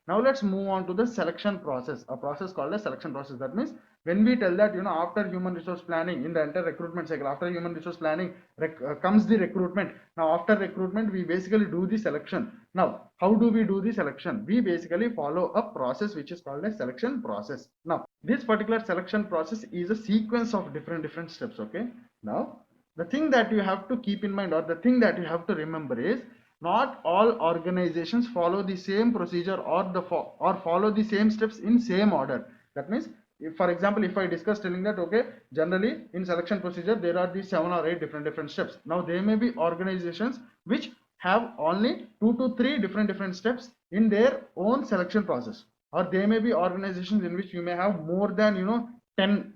Now let's move on to the selection process, a process called a selection process. That means when we tell that, after human resource planning, in the entire recruitment cycle, after human resource planning comes the recruitment. Now after recruitment, we basically do the selection. Now how do we do the selection? We basically follow a process which is called a selection process. Now this particular selection process is a sequence of different steps. Okay, now the thing that you have to keep in mind, or the thing that you have to remember, is not all organizations follow the same procedure, or follow the same steps in same order. That means, if, for example, if I discuss telling that, okay, generally in selection procedure there are these 7 or 8 different steps. Now there may be organizations which have only 2 to 3 different steps in their own selection process, or there may be organizations in which you may have more than 10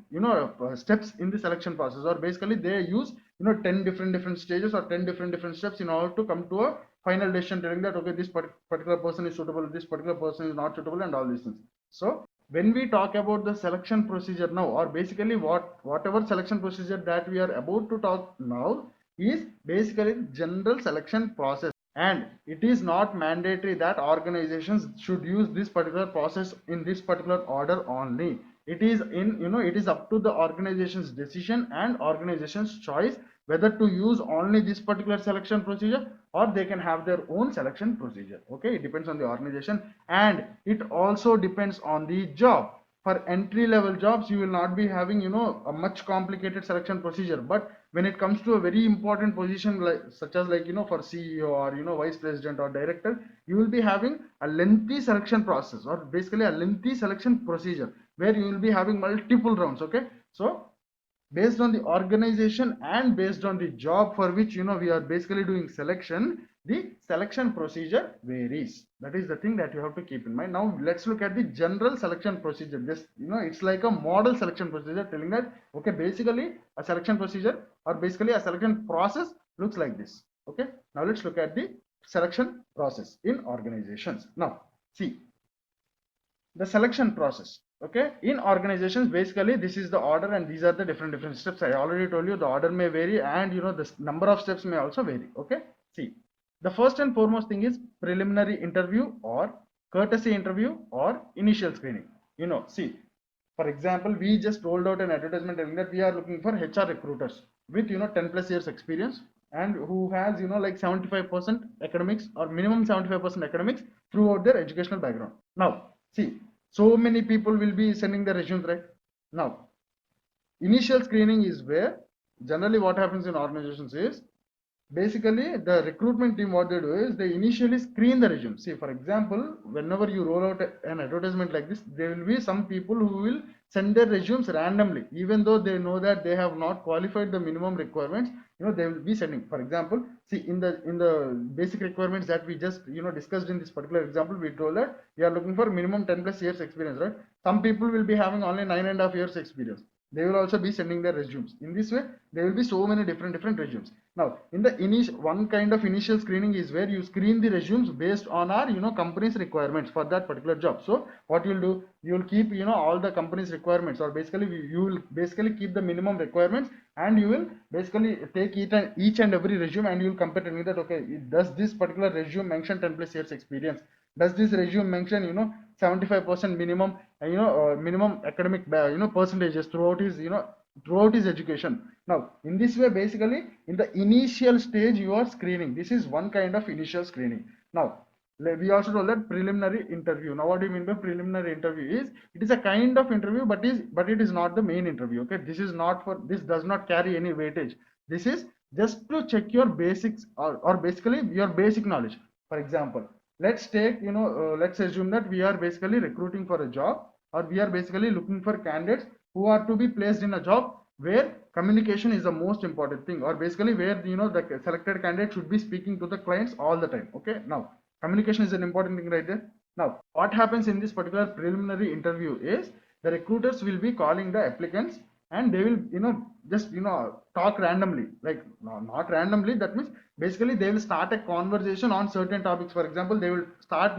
steps in the selection process, or basically they use 10 different stages, or 10 different steps in order to come to a final decision, telling that, okay, this particular person is suitable, this particular person is not suitable, and all these things. So when we talk about the selection procedure now, or basically whatever selection procedure that we are about to talk now, is basically general selection process, and it is not mandatory that organizations should use this particular process in this particular order only. It is it is up to the organization's decision and organization's choice whether to use only this particular selection procedure, or they can have their own selection procedure. Okay, it depends on the organization, and it also depends on the job. For entry level jobs, you will not be having a much complicated selection procedure, but when it comes to a very important position, like such as, like, for CEO, or vice president or director, you will be having a lengthy selection process, or basically a lengthy selection procedure, where you will be having multiple rounds. Okay, so based on the organization and based on the job for which we are basically doing selection, the selection procedure varies. That is the thing that you have to keep in mind. Now let's look at the general selection procedure. This, it's like a model selection procedure, telling that, okay, basically a selection procedure, or basically a selection process, looks like this. Okay, now let's look at the selection process in organizations. Now see the selection process. Okay, in organizations, basically this is the order, and these are the different steps. I already told you the order may vary, and the number of steps may also vary. Okay, see, the first and foremost thing is preliminary interview, or courtesy interview, or initial screening. See, for example, we just rolled out an advertisement telling that we are looking for HR recruiters with 10 plus years experience, and who has like 75% academics, or minimum 75% academics throughout their educational background. Now see, so many people will be sending their resumes, right? Now initial screening is where generally what happens in organizations is, basically the recruitment team, what they do is they initially screen the resume. See, for example, whenever you roll out an advertisement like this, there will be some people who will send their resumes randomly, even though they know that they have not qualified the minimum requirements. They will be sending. For example, see, in the basic requirements that we just discussed in this particular example, we told that we are looking for minimum 10 plus years experience, right? Some people will be having only 9.5 years experience. They will also be sending their resumes. In this way, there will be so many different resumes. Now in the initial, one kind of initial screening is where you screen the resumes based on our company's requirements for that particular job. So what you'll do, you'll keep all the company's requirements, or basically you will basically keep the minimum requirements, and you will basically take each and every resume, and you will compare it with that. Okay, does this particular resume mention 10 plus years experience? Does this resume mention 75% minimum minimum academic percentages throughout his education? Now in this way, basically in the initial stage you are screening. This is one kind of initial screening. Now we also told that preliminary interview. Now what do you mean by preliminary interview? Is it is a kind of interview, but it is not the main interview. Okay, this does not carry any weightage. This is just to check your basics, or basically your basic knowledge. For example, let's take let's assume that we are basically recruiting for a job, or we are basically looking for candidates who are to be placed in a job where communication is the most important thing, or basically where the selected candidate should be speaking to the clients all the time. Okay, now communication is an important thing right there. Now what happens in this particular preliminary interview is, the recruiters will be calling the applicants, and they will just talk randomly, like not randomly, that means basically they will start a conversation on certain topics. For example, they will start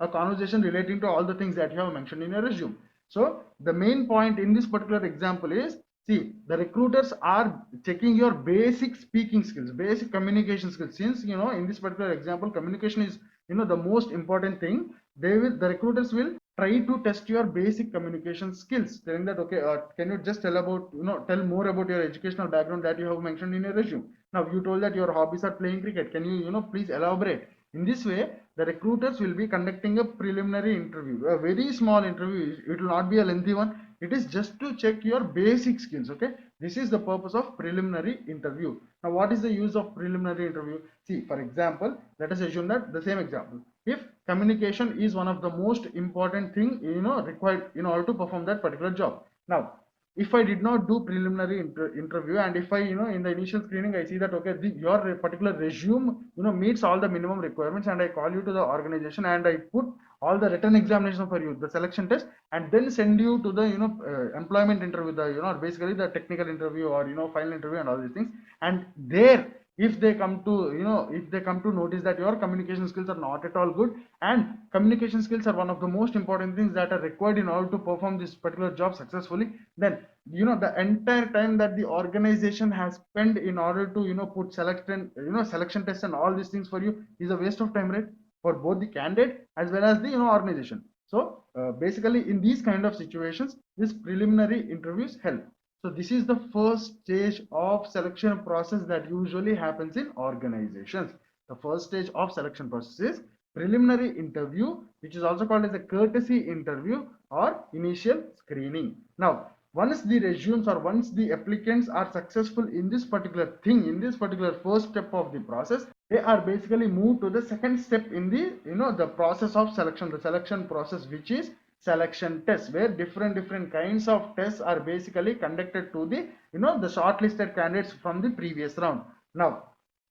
a conversation relating to all the things that you have mentioned in your resume. So the main point in this particular example is, see, the recruiters are checking your basic speaking skills, basic communication skills. Since in this particular example, communication is the most important thing, the recruiters will try to test your basic communication skills, telling that okay, can you just tell about, tell more about your educational background that you have mentioned in your resume. Now you told that your hobbies are playing cricket, can you, please elaborate. In this way, the recruiters will be conducting a preliminary interview, a very small interview. It will not be a lengthy one. It is just to check your basic skills. Okay, this is the purpose of preliminary interview. Now what is the use of preliminary interview? See, for example, let us assume that the same example, if communication is one of the most important thing, required in order to perform that particular job. Now if I did not do preliminary interview, and if I, in the initial screening I see that okay, your particular resume, meets all the minimum requirements, and I call you to the organization and I put all the written examination for you, the selection test, and then send you to the, employment interview, the, basically the technical interview, or final interview and all these things. And there, if they come to, if they come to notice that your communication skills are not at all good, and communication skills are one of the most important things that are required in order to perform this particular job successfully, then, the entire time that the organization has spent in order to, put selection tests and all these things for you is a waste of time, right? For both the candidate as well as the, organization. So basically in these kind of situations, this preliminary interviews help. So this is the first stage of selection process that usually happens in organizations. The first stage of selection process is preliminary interview, which is also called as a courtesy interview or initial screening. Now once the resumes, or once the applicants are successful in this particular thing, in this particular first step of the process, they are basically moved to the second step in the, the process of selection, the selection process, which is selection tests, where different kinds of tests are basically conducted to the, the shortlisted candidates from the previous round. Now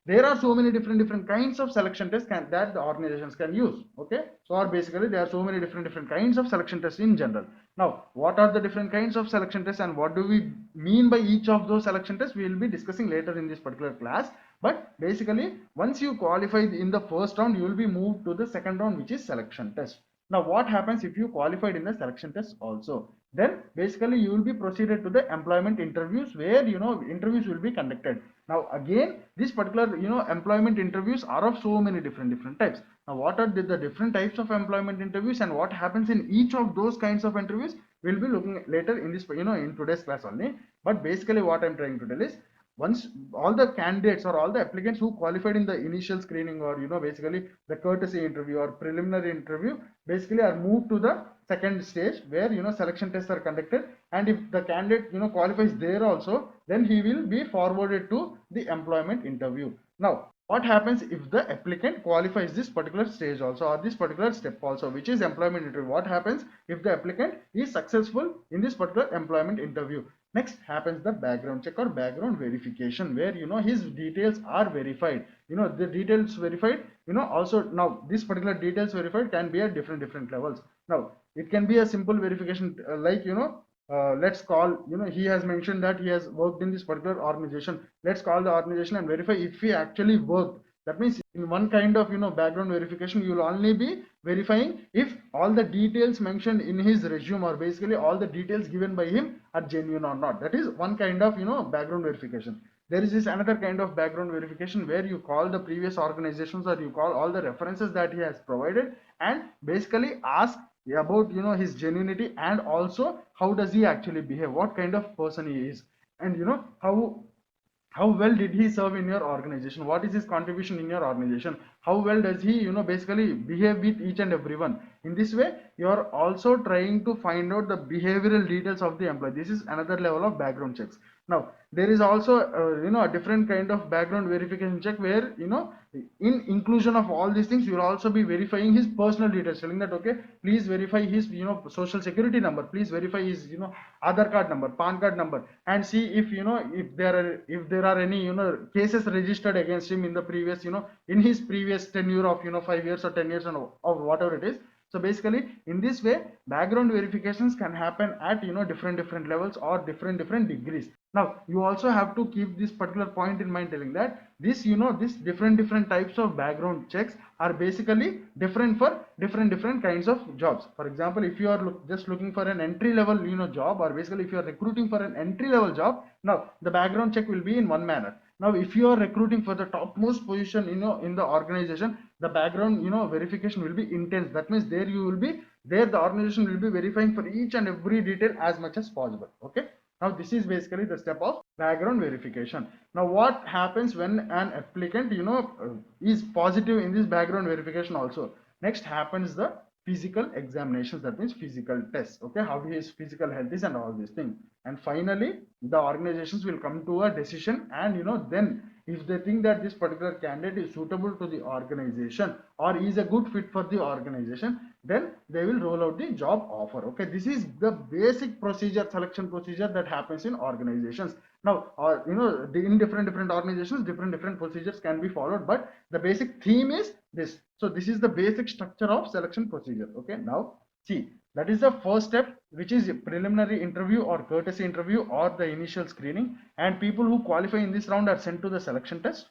there are so many different kinds of selection tests that the organizations can use. Okay, so or basically there are so many different kinds of selection tests in general. Now what are the different kinds of selection tests, and what do we mean by each of those selection tests, we will be discussing later in this particular class. But basically once you qualify in the first round, you will be moved to the second round, which is selection test. Now what happens if you qualified in the selection test also? Then basically you will be proceeded to the employment interviews, where, interviews will be conducted. Now again, this particular, employment interviews are of so many different types. Now what are the different types of employment interviews, and what happens in each of those kinds of interviews, we'll be looking at later in this, in today's class only. But basically what I'm trying to tell is, once all the candidates or all the applicants who qualified in the initial screening, or basically the courtesy interview or preliminary interview, basically are moved to the second stage, where, selection tests are conducted. And if the candidate, qualifies there also, then he will be forwarded to the employment interview. Now what happens if the applicant qualifies this particular stage also, or this particular step also, which is employment interview? What happens if the applicant is successful in this particular employment interview? Next happens the background check or background verification, where, his details are verified. The details verified, also, now this particular details verified can be at different levels. Now it can be a simple verification, like, let's call, he has mentioned that he has worked in this particular organization. Let's call the organization and verify if he actually worked. That means in one kind of, background verification, you will only be verifying if all the details mentioned in his resume, or basically all the details given by him, are genuine or not. That is one kind of, background verification. There is this another kind of background verification, where you call the previous organizations, or you call all the references that he has provided, and basically ask about, his genuinity, and also how does he actually behave, what kind of person he is, and, how well did he serve in your organization, what is his contribution in your organization, how well does he, basically behave with each and everyone. In this way, you are also trying to find out the behavioral details of the employee. This is another level of background checks. Now there is also, a different kind of background verification check, where, in inclusion of all these things, you will also be verifying his personal details, telling that okay, please verify his, social security number, please verify his, Aadhaar card number, PAN card number, and see if, if there are any, cases registered against him in the previous, in his previous tenure of, 5 years or 10 years, and of whatever it is. So basically in this way, background verifications can happen at, different levels, or different degrees. Now you also have to keep this particular point in mind, telling that this, this different types of background checks are basically different for different kinds of jobs. For example, if you are just looking for an entry level, job, or basically if you are recruiting for an entry level job, now the background check will be in one manner. Now if you are recruiting for the topmost position, in the organization, the background, verification will be intense. That means there you will be there, the organization will be verifying for each and every detail as much as possible. Okay, now this is basically the step of background verification. Now what happens when an applicant, is positive in this background verification also? Next happens the physical examinations, that means physical tests. Okay, how his physical health is and all these things. And finally the organizations will come to a decision, and then if they think that this particular candidate is suitable to the organization or is a good fit for the organization, then they will roll out the job offer. Okay, this is the basic procedure, selection procedure that happens in organizations. Now in different organizations, different procedures can be followed, but the basic theme is this. So this is the basic structure of selection procedure. Okay, now see, that is the first step, which is a preliminary interview or courtesy interview or the initial screening, and people who qualify in this round are sent to the selection test.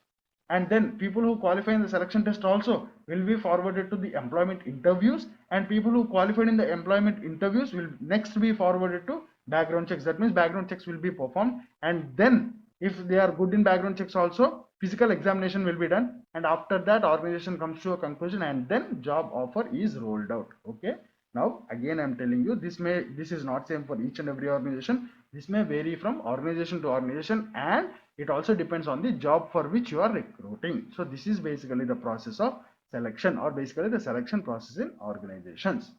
And then people who qualify in the selection test also will be forwarded to the employment interviews, and people who qualified in the employment interviews will next be forwarded to background checks. That means background checks will be performed, and then if they are good in background checks also, physical examination will be done, and after that organization comes to a conclusion, and then job offer is rolled out. Okay, now again I'm telling you, this is not same for each and every organization. This may vary from organization to organization, and it also depends on the job for which you are recruiting. So this is basically the process of selection, or basically the selection process in organizations.